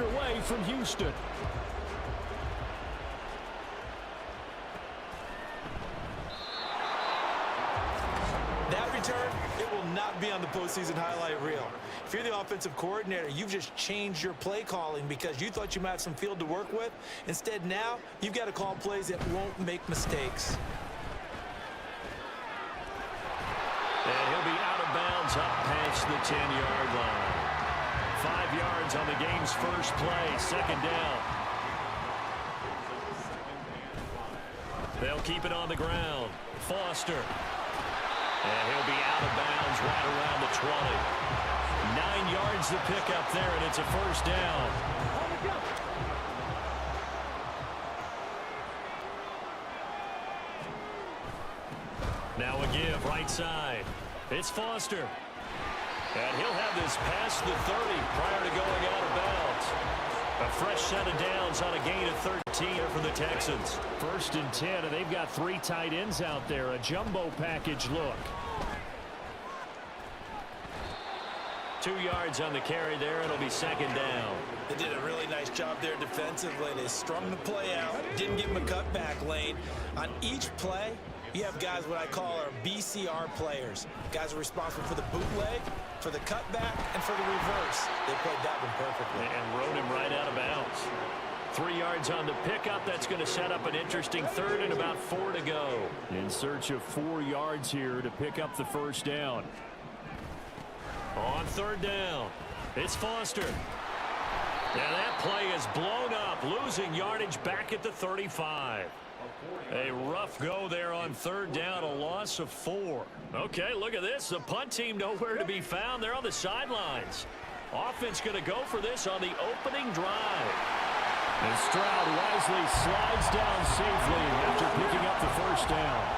underway from Houston. That return, it will not be on the postseason highlight reel. If you're the offensive coordinator, you've just changed your play calling because you thought you might have some field to work with. Instead, now you've got to call plays that won't make mistakes. And he'll be out of bounds up past the 10-yard line. 5 yards on the game's first play, second down. They'll keep it on the ground. Foster. And he'll be out of bounds right around the 20. 9 yards to pick up there, and it's a first down. Now a give right side. It's Foster. And he'll have this past the 30 prior to going out of bounds. A fresh set of downs on a gain of 13 for the Texans. 1st and 10, and they've got 3 tight ends out there. A jumbo package look. 2 yards on the carry there. It'll be second down. They did a really nice job there defensively. They strung the play out, didn't give him a cutback lane. On each play, you have guys what I call our BCR players. Guys are responsible for the bootleg, for the cutback, and for the reverse. They played that one perfectly. And rode him right out of bounds. 3 yards on the pickup. That's going to set up an interesting third and about 4 to go. In search of 4 yards here to pick up the first down. On third down, it's Foster. And that play is blown up, losing yardage back at the 35. A rough go there on third down, a loss of 4. Okay, look at this. The punt team nowhere to be found. They're on the sidelines. Offense going to go for this on the opening drive. And Stroud wisely slides down safely after picking up the first down.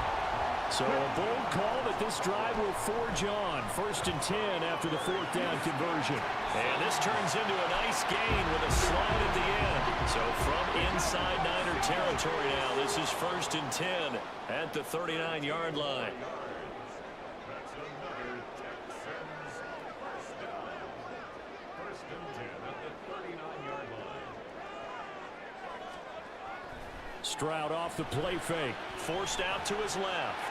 So a bold call that this drive will forge on. 1st and 10 after the 4th down conversion. And this turns into a nice gain with a slide at the end. So from inside Niner territory now, this is 1st and 10 at the 39-yard line. Stroud off the play fake. Forced out to his left.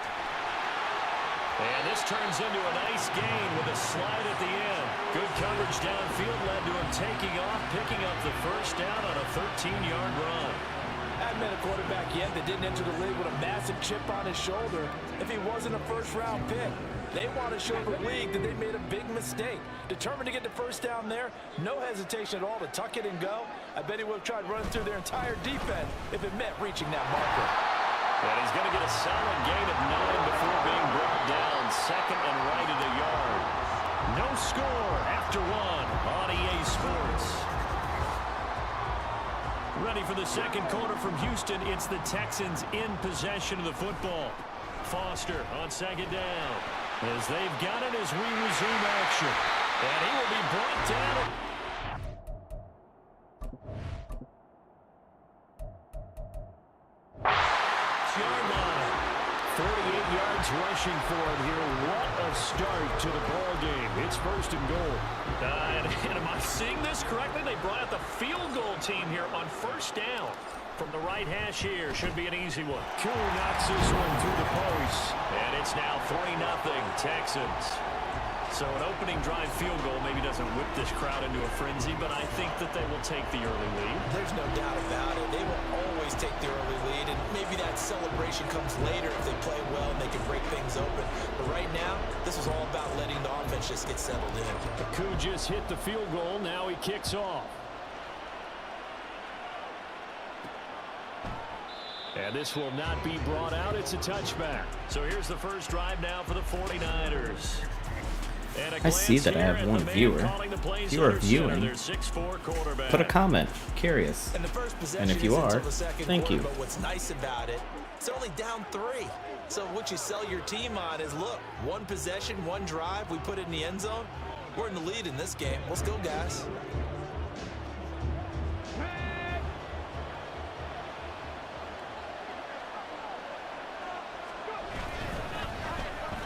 And this turns into a nice gain with a slide at the end. Good coverage downfield led to him taking off, picking up the first down on a 13-yard run. I haven't met a quarterback yet that didn't enter the league with a massive chip on his shoulder if he wasn't a first-round pick. They want to show the league that they made a big mistake. Determined to get the first down there, no hesitation at all to tuck it and go. I bet he would have tried running through their entire defense if it meant reaching that marker. And he's going to get a solid gain of 9 before being brought down. Second and right at a yard. No score after 1 on EA Sports. Ready for the second quarter from Houston. It's the Texans in possession of the football. Foster on second down. As they've got it as we resume action. And he will be brought down. Yard line. 48 yards rushing for him here. What a start to the ball game. It's 1st and goal. And am I seeing this correctly? They brought out the field goal team here on 1st down. From the right hash here, should be an easy one. Koo knocks this one through the post. And it's now 3-0 Texans. So an opening drive field goal maybe doesn't whip this crowd into a frenzy, but I think that they will take the early lead. There's no doubt about it. They will always take the early lead, and maybe that celebration comes later if they play well and they can break things open. But right now, this is all about letting the offense just get settled in. Koo just hit the field goal. Now he kicks off. And this will not be brought out. It's a touchback. So here's the first drive now for the 49ers. I see that I have one viewer. If you are viewing, put a comment. Curious. And if you are, thank you. But what's nice about it, it's only down 3. So what you sell your team on is, look, 1 possession, 1 drive, we put it in the end zone. We're in the lead in this game. Let's go, guys.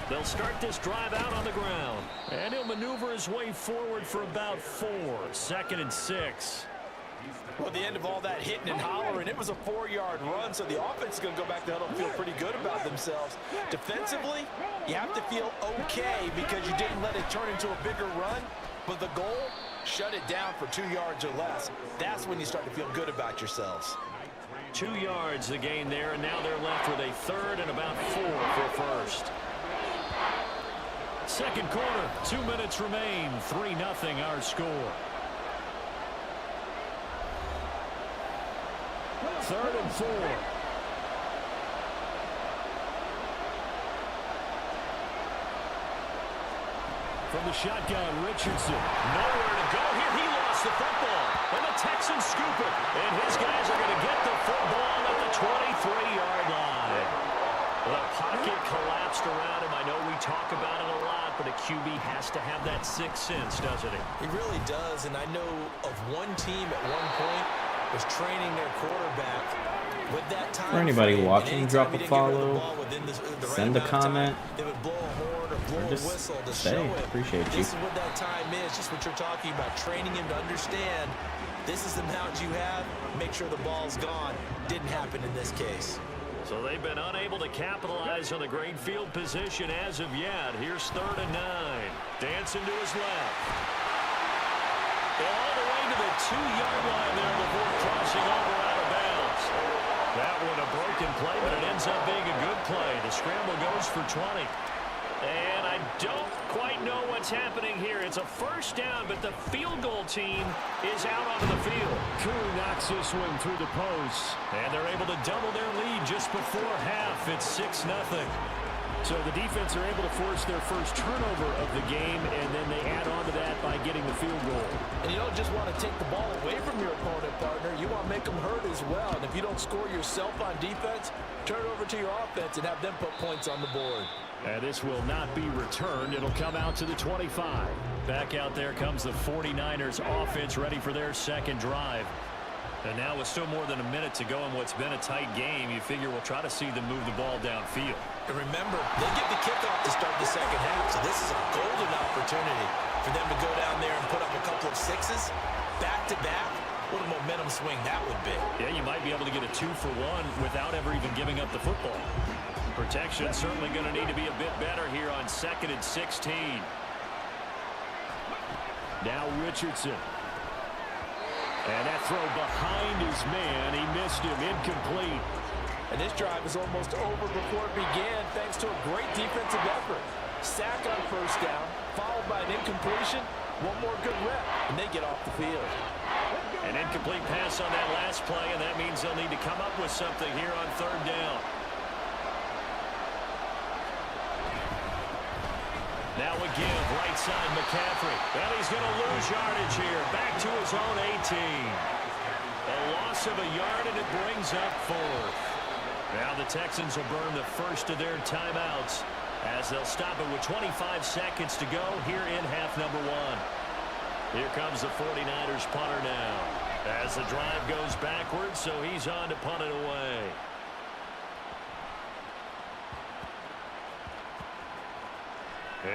They'll start this drive out on the ground. And he'll maneuver his way forward for about 4. 2nd and 6. Well, at the end of all that hitting and hollering, it was a 4-yard run, so the offense is going to go back to the huddle and feel pretty good about themselves. Defensively, you have to feel okay because you didn't let it turn into a bigger run, but the goal, shut it down for 2 yards or less. That's when you start to feel good about yourselves. 2 yards the gain there, and now they're left with a third and about 4 for first. Second quarter, 2 minutes remain, 3-0 our score. Third and 4. From the shotgun, Richardson. Nowhere to go here. He lost the football. And the Texans scoop it. And his guys are going to get the football at the 23-yard line. The pocket collapsed around him. I know we talk about it a lot, but a QB has to have that sixth sense, doesn't he? He really does, and I know of one team at one point was training their quarterback with that time. For anybody watching, drop a follow, the send a comment, they would blow a horn or blow or a just whistle to say, show it. appreciate you. This is what that time is, just what you're talking about, training him to understand this is the amount you have, make sure the ball's gone. Didn't happen in this case. So they've been unable to capitalize on the great field position as of yet. Here's 3rd and 9. Dancing to his left. All the way to the 2-yard line there before crossing over out of bounds. That one a broken play, but it ends up being a good play. The scramble goes for 20. And I don't quite know what's happening here. It's a first down, but the field goal team is out onto the field. Koo knocks this one through the post. And they're able to double their lead just before half. It's 6-0. So the defense are able to force their first turnover of the game, and then they add on to that by getting the field goal. And you don't just want to take the ball away from your opponent, partner. You want to make them hurt as well. And if you don't score yourself on defense, turn it over to your offense and have them put points on the board. And this will not be returned. It'll come out to the 25. Back out there comes the 49ers offense ready for their second drive. And now with still more than a minute to go in what's been a tight game, you figure we'll try to see them move the ball downfield. And remember, they get the kickoff to start the second half, so this is a golden opportunity for them to go down there and put up a couple of sixes back-to-back. What a momentum swing that would be. Yeah, you might be able to get a 2-for-1 without ever even giving up the football. Protection certainly going to need to be a bit better here on 2nd and 16. Now Richardson. And that throw behind his man. He missed him. Incomplete. And this drive is almost over before it began thanks to a great defensive effort. Sack on first down, followed by an incompletion. One more good rep, and they get off the field. An incomplete pass on that last play, and that means they'll need to come up with something here on 3rd down. Now a give, right side McCaffrey. And he's going to lose yardage here. Back to his own 18. A loss of a yard, and it brings up 4th. Now the Texans will burn the first of their timeouts as they'll stop it with 25 seconds to go here in half number 1. Here comes the 49ers punter now as the drive goes backwards, so he's on to punt it away.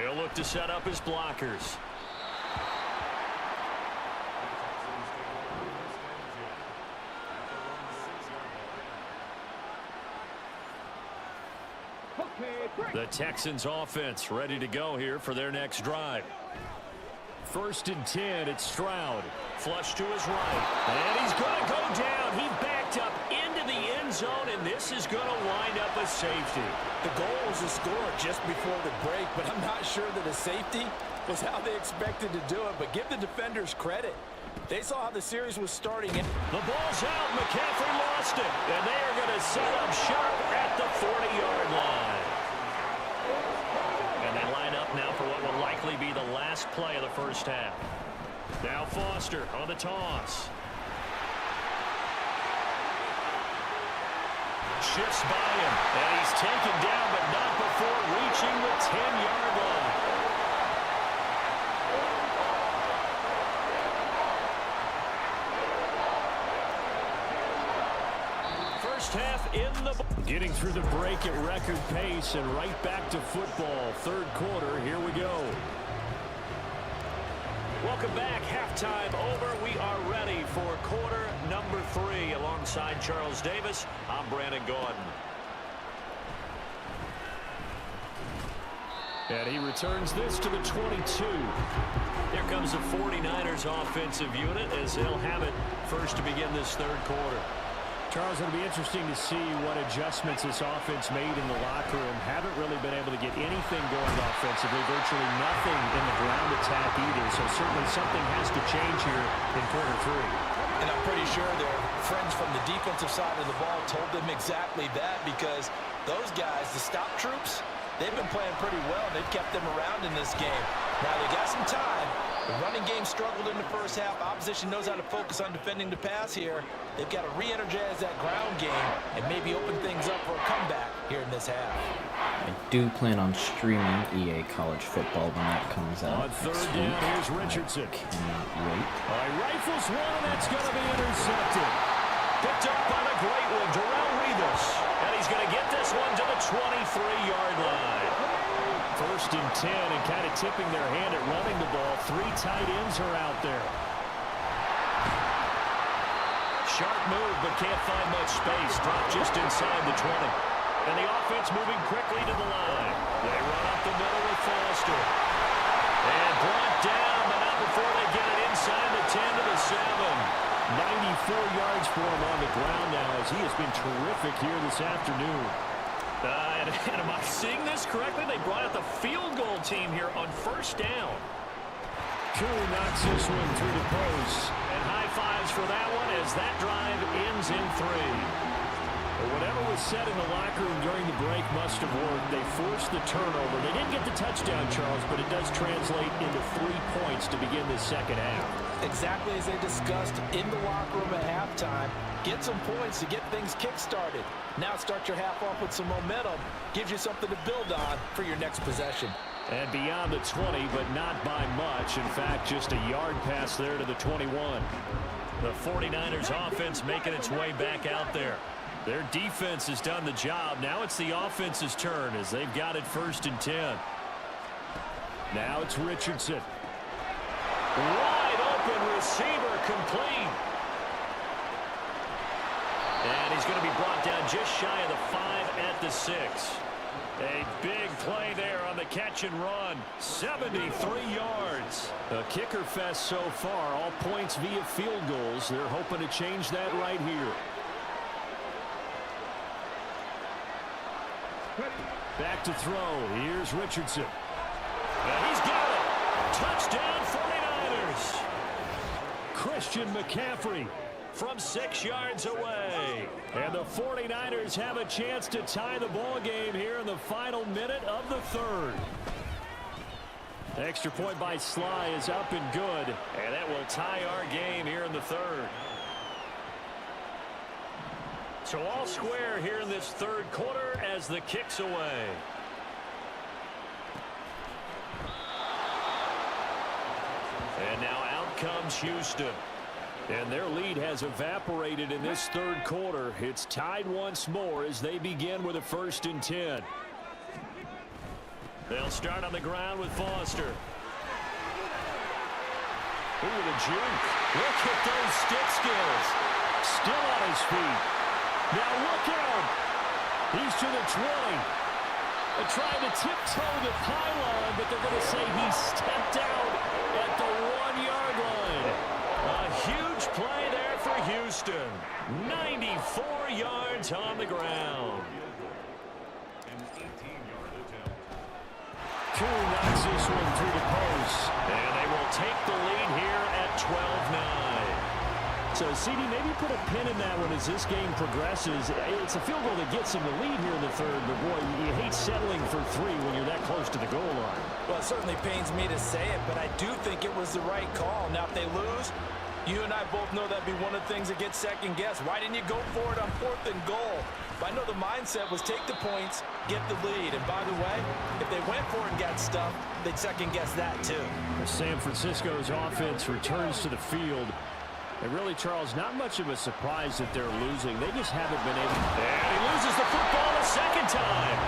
He'll look to set up his blockers. The Texans offense ready to go here for their next drive. 1st and 10, it's Stroud. Flush to his right. And he's going to go down. He backed up into the end zone, and this is going to wind up a safety. The goal was to score just before the break, but I'm not sure that a safety was how they expected to do it. But give the defenders credit. They saw how the series was starting. The ball's out. McCaffrey lost it. And they are going to set up shop at the 40-yard line. And they line up now for what will likely be the last play of the first half. Now Foster on the toss. Shifts by him, and he's taken down, but not before reaching the 10-yard line. First half in the... Getting through the break at record pace and right back to football. 3rd quarter, here we go. Welcome back. Halftime over. We are ready for quarter number 3. Alongside Charles Davis, I'm Brandon Gaudin. And he returns this to the 22. Here comes the 49ers offensive unit as they'll have it first to begin this third quarter. Charles, it'll be interesting to see what adjustments this offense made in the locker room. Haven't really been able to get anything going offensively, virtually nothing in the ground attack either. So certainly something has to change here in quarter 3. And I'm pretty sure their friends from the defensive side of the ball told them exactly that, because those guys, the stop troops, they've been playing pretty well. They've kept them around in this game. Now they got some time. The running game struggled in the first half. Opposition knows how to focus on defending the pass here. They've got to re-energize that ground game and maybe open things up for a comeback here in this half. I do plan on streaming EA College Football when that comes out. On third down, here's Richardson. I cannot wait. Rifles one, and that's going to be intercepted. Picked up by the great one, Darrelle Revis. And he's going to get this one to the 23-yard line. First and 10, and kind of tipping their hand at running the ball. 3 tight ends are out there. Sharp move, but can't find much space. Dropped just inside the 20. And the offense moving quickly to the line. They run up the middle with Foster. And brought down, but not before they get it inside the 10 to the 7. 94 yards for him on the ground now, as he has been terrific here this afternoon. And am I seeing this correctly? They brought out the field goal team here on first down. Curry knocks this one through the post. And high fives for that one as that drive ends in 3. But whatever was said in the locker room during the break must have worked. They forced the turnover. They didn't get the touchdown, Charles, but it does translate into 3 points to begin the second half. Exactly as they discussed in the locker room at halftime. Get some points to get things kick-started. Now start your half off with some momentum. Gives you something to build on for your next possession. And beyond the 20, but not by much. In fact, just a yard pass there to the 21. The 49ers offense making its way back out there. Their defense has done the job. Now it's the offense's turn as they've got it first and 10. Now it's Richardson. Wide open receiver, complete. And he's going to be brought down just shy of the 5 at the 6. A big play there on the catch and run. 73 yards. A kicker fest so far. All points via field goals. They're hoping to change that right here. Back to throw. Here's Richardson. And he's got it. Touchdown 49ers. Christian McCaffrey from 6 yards away. And the 49ers have a chance to tie the ball game here in the final minute of the third. Extra point by Sly is up and good. And that will tie our game here in the third. So all square here in this third quarter as the kick's away. And now out comes Houston. And their lead has evaporated in this third quarter. It's tied once more as they begin with a first and 10. They'll start on the ground with Foster. Ooh, the juke. Look at those stick skills. Still on his feet. Now look out. He's to the 20. They're trying to tiptoe the pylon, but they're going to say he stepped out at the 1-yard line. A huge play there for Houston. 94 yards on the ground. Curry knocks this one through the post. And they will take the lead here at 12-9. So, CD, maybe put a pin in that one as this game progresses. It's a field goal that gets them the lead here in the third, but boy, you hate settling for 3 when you're that close to the goal line. Well, it certainly pains me to say it, but I do think it was the right call. Now, if they lose, you and I both know that'd be one of the things that gets second-guessed. Why didn't you go for it on 4th and goal? But I know the mindset was take the points, get the lead. And by the way, if they went for it and got stuffed, they'd second-guess that too. San Francisco's offense returns to the field. And really, Charles, not much of a surprise that they're losing. They just haven't been able to. And he loses the football a second time.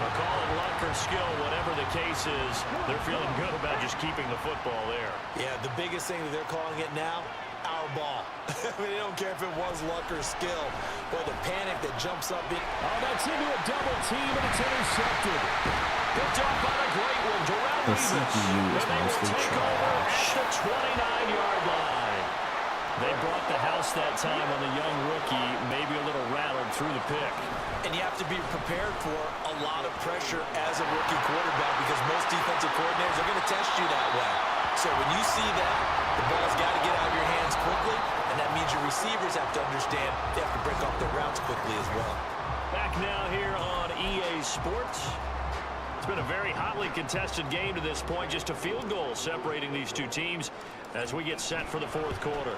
Well, call it luck or skill, whatever the case is, they're feeling good about just keeping the football there. Yeah, the biggest thing that they're calling it now, our ball. I mean, they don't care if it was luck or skill. Boy, the panic that jumps up. Oh, that's into a double team, and it's intercepted. Picked up by a great one, Darrell The Revis. CPU is mostly trash. At the 29-yard line. They brought the house that time on the young rookie, maybe a little rattled through the pick. And you have to be prepared for a lot of pressure as a rookie quarterback because most defensive coordinators are going to test you that way. So when you see that, the ball's got to get out of your hands quickly, and that means your receivers have to understand they have to break off their routes quickly as well. Back now here on EA Sports. It's been a very hotly contested game to this point. Just a field goal separating these two teams as we get set for the fourth quarter.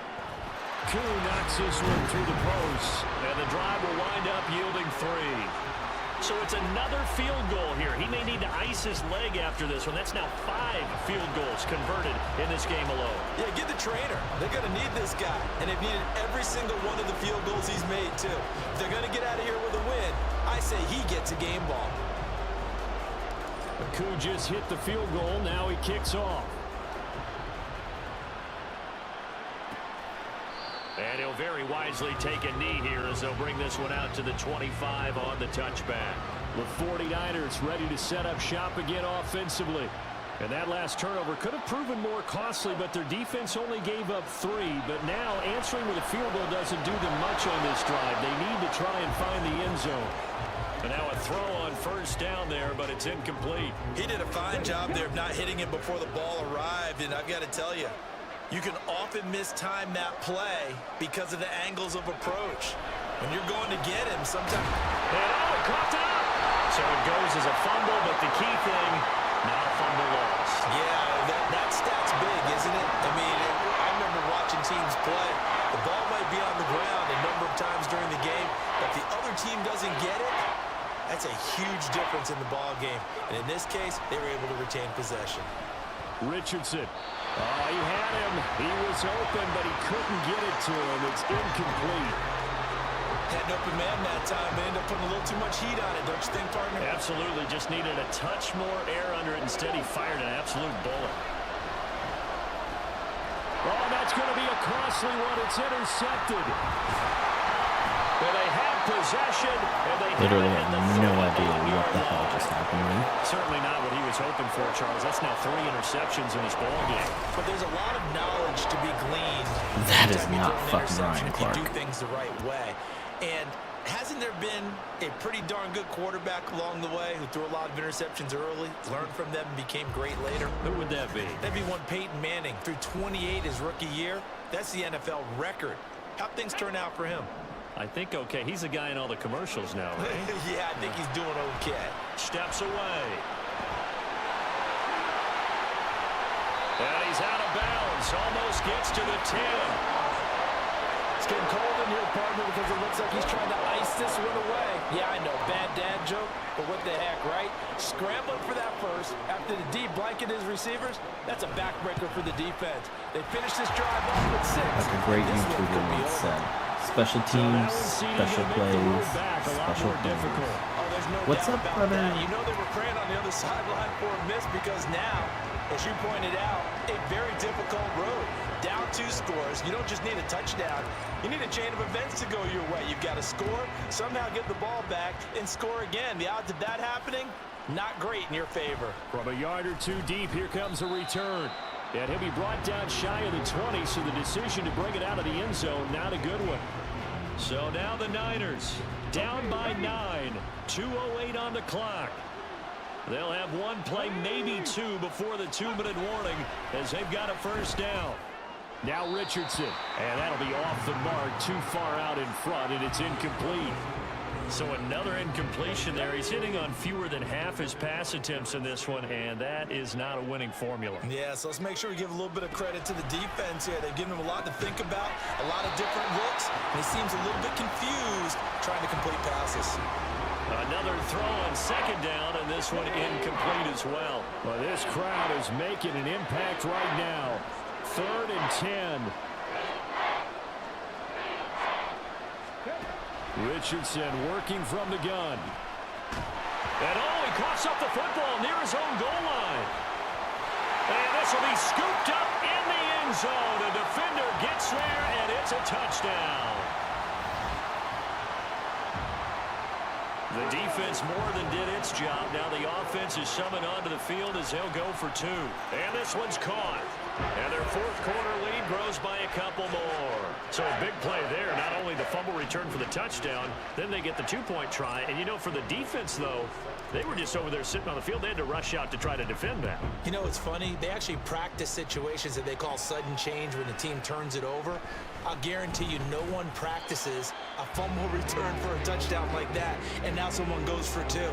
Koo knocks this one through the post, and the drive will wind up yielding 3. So it's another field goal here. He may need to ice his leg after this one. That's now 5 field goals converted in this game alone. Yeah, get the trainer. They're going to need this guy, and they've needed every single one of the field goals he's made, too. If they're going to get out of here with a win, I say he gets a game ball. Koo just hit the field goal. Now he kicks off. And he'll very wisely take a knee here as they'll bring this one out to the 25 on the touchback. The 49ers ready to set up shop again offensively. And that last turnover could have proven more costly, but their defense only gave up 3. But now answering with a field goal doesn't do them much on this drive. They need to try and find the end zone. And now a throw on first down there, but it's incomplete. He did a fine job there of not hitting it before the ball arrived, and I've got to tell you, you can often mistime that play because of the angles of approach. When you're going to get him, sometimes... And oh, it coughed it up! So it goes as a fumble, but the key thing, now fumble lost. Yeah, that stat's big, isn't it? I mean, I remember watching teams play. The ball might be on the ground a number of times during the game, but if the other team doesn't get it, that's a huge difference in the ball game. And in this case, they were able to retain possession. Richardson. Oh, he had him. He was open, but he couldn't get it to him. It's incomplete. Had an open man that time. They ended up putting a little too much heat on it, don't you think, partner? Absolutely. Just needed a touch more air under it. Instead, he fired an absolute bullet. Oh, that's going to be a costly one. It's intercepted. Well, they have possession, and they literally had no idea what the hell just happened. Certainly not what he was hoping for, Charles. That's now 3 interceptions in this ball game. But there's a lot of knowledge to be gleaned. That is not fucking Ryan Clark. You do things the right way. And hasn't there been a pretty darn good quarterback along the way who threw a lot of interceptions early, learned from them, and became great later? Who would that be? That'd be one Peyton Manning. Threw 28 his rookie year. That's the NFL record. How'd things turn out for him? I think okay. He's a guy in all the commercials now, right? Yeah, I think he's doing okay. Steps away. And he's out of bounds. Almost gets to the 10. It's getting cold in here, partner, because it looks like he's trying to ice this one away. Yeah, I know, bad dad joke, but what the heck, right? Scrambling for that first after the D blanket his receivers. That's a backbreaker for the defense. They finished this drive off with 6. Like a great YouTuber once said, special teams, special plays, special plays. What's up, brother? You know they were praying on the other sideline for a miss because now, as you pointed out, a very difficult road. Down 2 scores. You don't just need a touchdown. You need a chain of events to go your way. You've got to score, somehow get the ball back, and score again. The odds of that happening, not great in your favor. From a yard or 2 deep, here comes a return. And he'll be brought down shy of the 20, so the decision to bring it out of the end zone, not a good one. So now the Niners down by 9. 2:08 on the clock. They'll have 1 play, maybe 2, before the 2-minute warning as they've got a first down. Now Richardson, and that'll be off the mark, too far out in front, and it's incomplete. So another incompletion there. He's hitting on fewer than half his pass attempts in this one, and that is not a winning formula. Yeah, so let's make sure we give a little bit of credit to the defense here. They've given him a lot to think about, a lot of different looks, and he seems a little bit confused trying to complete passes. Another throw on second down, and this one incomplete as well. Well, this crowd is making an impact right now. 3rd and 10. Richardson working from the gun. And oh, he coughs up the football near his own goal line. And this will be scooped up in the end zone. A defender gets there, and it's a touchdown. The defense more than did its job. Now the offense is summoned onto the field as they'll go for two. And this one's caught. And their fourth quarter lead grows by a couple more. So a big play there. Not only the fumble return for the touchdown, then they get the two-point try. And, you know, for the defense, though, they were just over there sitting on the field. They had to rush out to try to defend that. You know, it's funny. They actually practice situations that they call sudden change when the team turns it over. I'll guarantee you no one practices a fumble return for a touchdown like that, and now someone goes for two.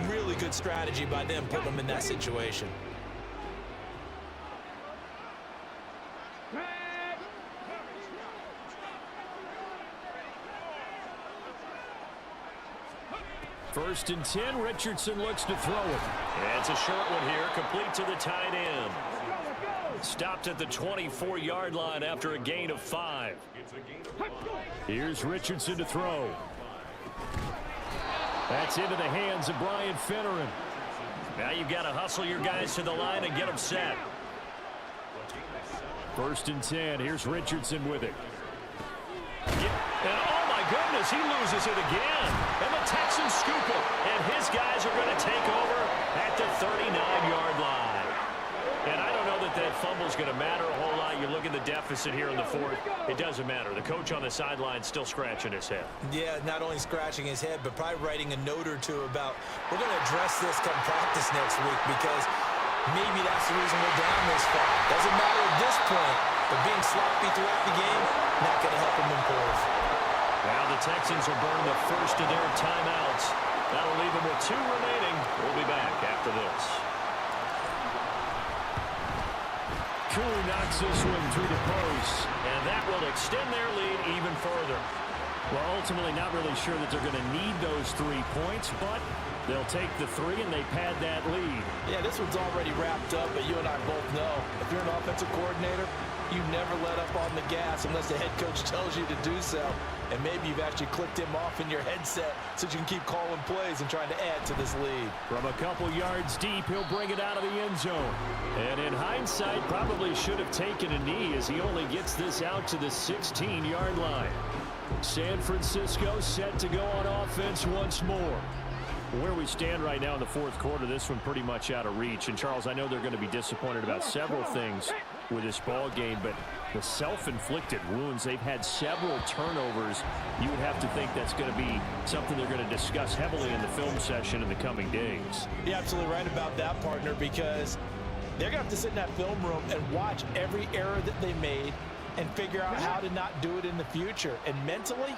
Really good strategy by them putting them in that situation. First and 10, Richardson looks to throw it. And it's a short one here, complete to the tight end. Stopped at the 24-yard line after a gain of 5. Here's Richardson to throw. That's into the hands of Brian Finneran. Now you've got to hustle your guys to the line and get them set. First and 10, here's Richardson with it. And oh my goodness, he loses it again. And the Texans scoop it. And his guys are going to take over at the 39-yard line. And I don't know that that fumble's going to matter a whole lot. You look at the deficit here in the fourth. It doesn't matter. The coach on the sideline still scratching his head. Yeah, not only scratching his head, but probably writing a note or two about, we're going to address this come practice next week because maybe that's the reason we're down this far. Doesn't matter at this point, but being sloppy throughout the game, not going to help them improve. Now the Texans will burn the first of their timeouts. That'll leave them with 2 remaining. We'll be back after this. Koo knocks this one through the post, and that will extend their lead even further. Well, ultimately not really sure that they're going to need those 3 points, but they'll take the 3 and they pad that lead. Yeah, this one's already wrapped up, but you and I both know if you're an offensive coordinator, you never let up on the gas unless the head coach tells you to do so. And maybe you've actually clicked him off in your headset so you can keep calling plays and trying to add to this lead. From a couple yards deep, he'll bring it out of the end zone. And in hindsight, probably should have taken a knee as he only gets this out to the 16-yard line. San Francisco set to go on offense once more. Where we stand right now in the fourth quarter, this one pretty much out of reach. And, Charles, I know they're going to be disappointed about several things with this ball game, but the self-inflicted wounds, they've had several turnovers. You would have to think that's going to be something they're going to discuss heavily in the film session in the coming days. You're absolutely right about that, partner, because they're going to have to sit in that film room and watch every error that they made and figure out how to not do it in the future. And mentally,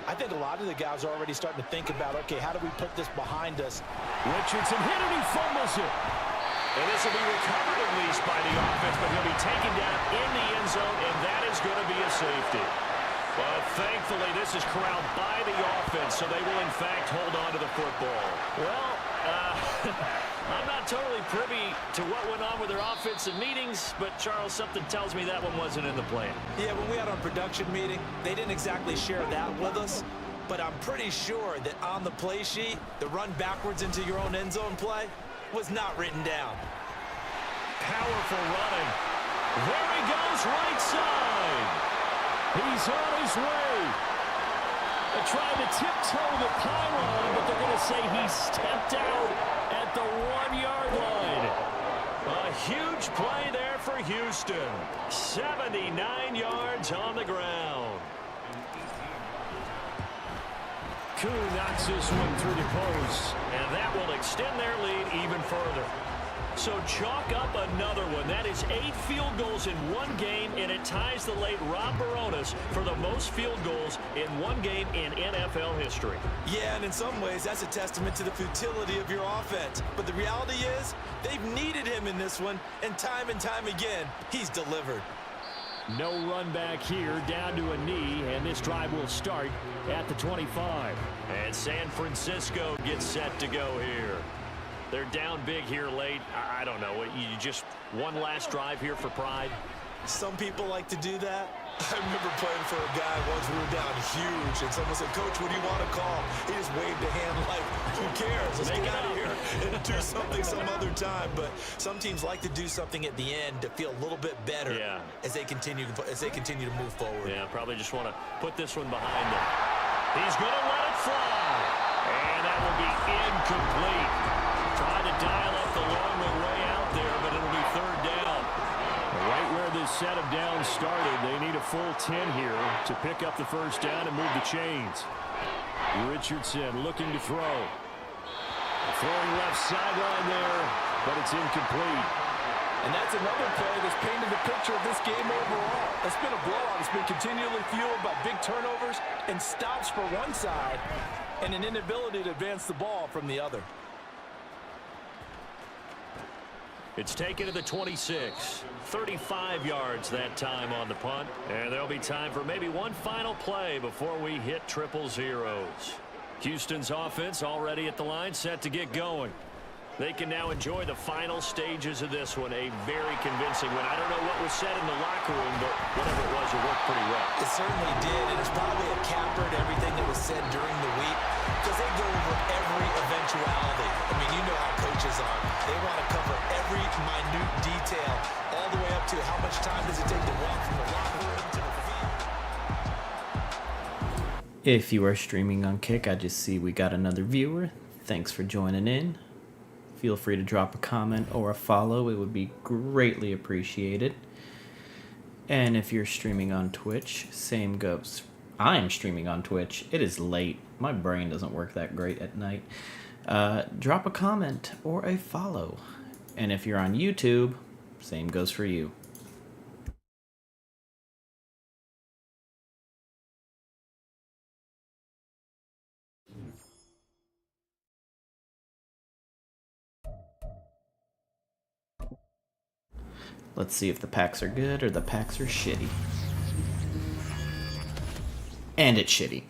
I think a lot of the guys are already starting to think about, okay, how do we put this behind us? Richardson hit it, he fumbles it. And this will be recovered at least by the offense, but he'll be taken down in the end zone, and that is going to be a safety. But thankfully, this is corralled by the offense, so they will, in fact, hold on to the football. Well, I'm not totally privy to what went on with their offensive meetings, but, Charles, something tells me that one wasn't in the plan. Yeah, when we had our production meeting, they didn't exactly share that with us, but I'm pretty sure that on the play sheet, the run backwards into your own end zone play was not written down. Powerful running. There he goes, right side. He's on his way. They're trying to tiptoe the pylon, but they're going to say he stepped out at the 1-yard line. A huge play there for Houston. 79 yards on the ground. Koo knocks this one through the post, and that will extend their lead even further. So chalk up another one. That is 8 field goals in one game, and it ties the late Rob Baronis for the most field goals in one game in NFL history. Yeah, and in some ways, that's a testament to the futility of your offense. But the reality is, they've needed him in this one, and time again, he's delivered. No run back here, down to a knee, and this drive will start at the 25. And San Francisco gets set to go here. They're down big here late. I don't know. You just one last drive here for pride? Some people like to do that. I remember playing for a guy once we were down huge, and someone said, "Coach, what do you want to call?" He just waved a hand like, "Who cares? Let's get out of here and do something some other time." But some teams like to do something at the end to feel a little bit better as they continue to move forward. Yeah, probably just want to put this one behind them. He's going to let it fly, and that will be incomplete. Trying to dial up the long way out there, but it'll be third down. Right where this set of downs started, they need a full 10 here to pick up the first down and move the chains. Richardson looking to throw. Throwing left sideline there, but it's incomplete. And that's another play that's painted the picture of this game overall. It's been a blowout. It's been continually fueled by big turnovers and stops for one side and an inability to advance the ball from the other. It's taken to the 26. 35 yards that time on the punt. And there'll be time for maybe one final play before we hit triple zeros. Houston's offense already at the line, set to get going. They can now enjoy the final stages of this one. A very convincing one. I don't know what was said in the locker room, but whatever it was, it worked pretty well. It certainly did, and it's probably a capper to everything that was said during the week because they go over every eventuality. I mean, you know how coaches are. They want to cover every minute detail all the way up to how much time does it take to walk from the locker room to the field. If you are streaming on Kick, I just see we got another viewer. Thanks for joining in. Feel free to drop a comment or a follow. It would be greatly appreciated. And if you're streaming on Twitch, same goes. I am streaming on Twitch. It is late. My brain doesn't work that great at night. Drop a comment or a follow. And if you're on YouTube, same goes for you. Let's see if the packs are good or the packs are shitty. And it's shitty.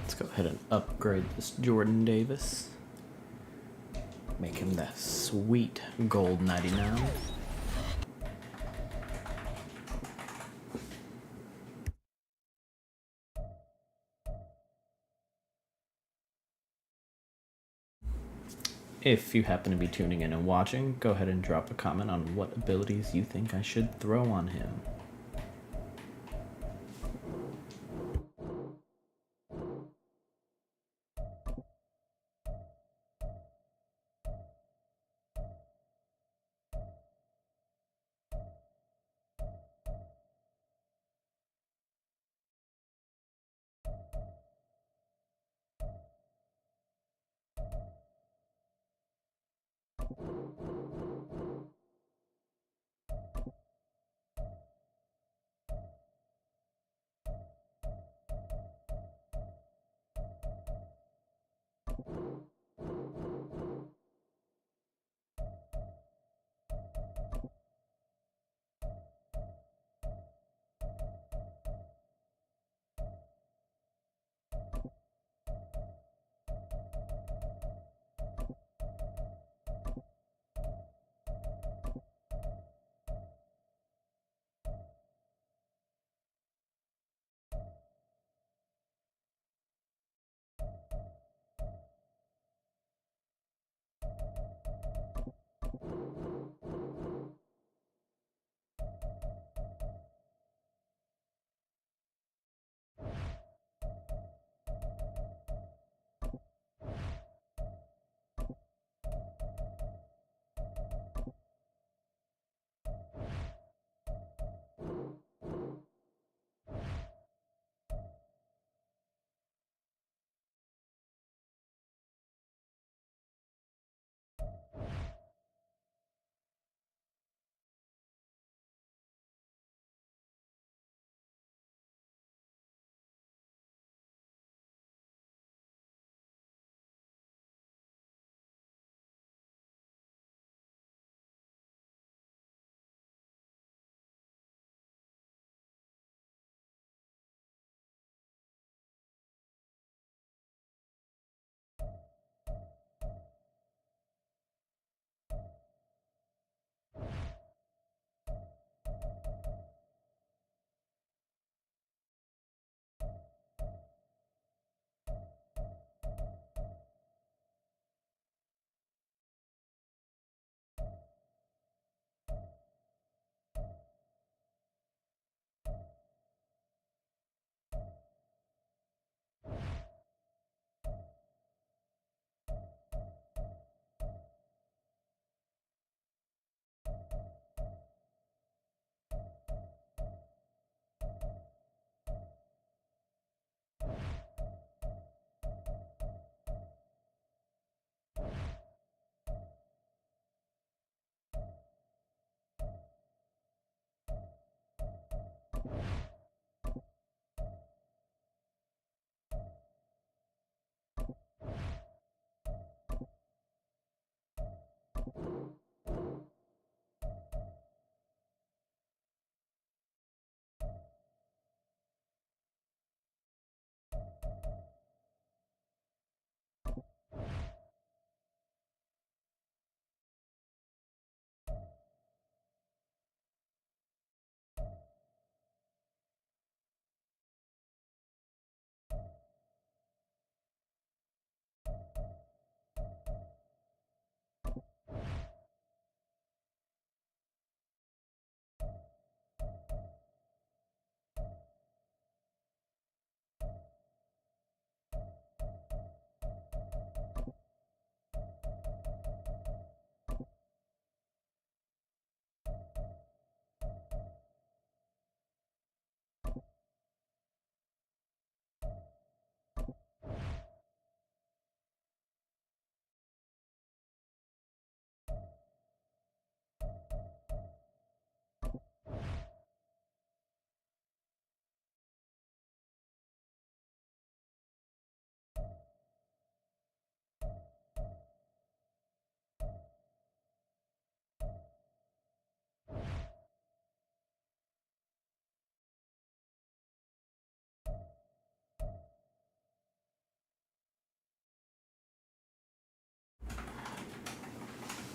Let's go ahead and upgrade this Jordan Davis. Make him that sweet gold 99. If you happen to be tuning in and watching, go ahead and drop a comment on what abilities you think I should throw on him.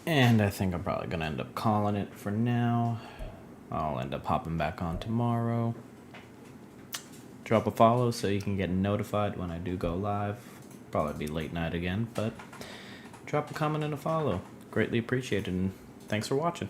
And I think I'm probably going to end up calling it for now. I'll end up hopping back on tomorrow. Drop a follow so you can get notified when I do go live. Probably be late night again, but drop a comment and a follow. Greatly appreciated, and thanks for watching.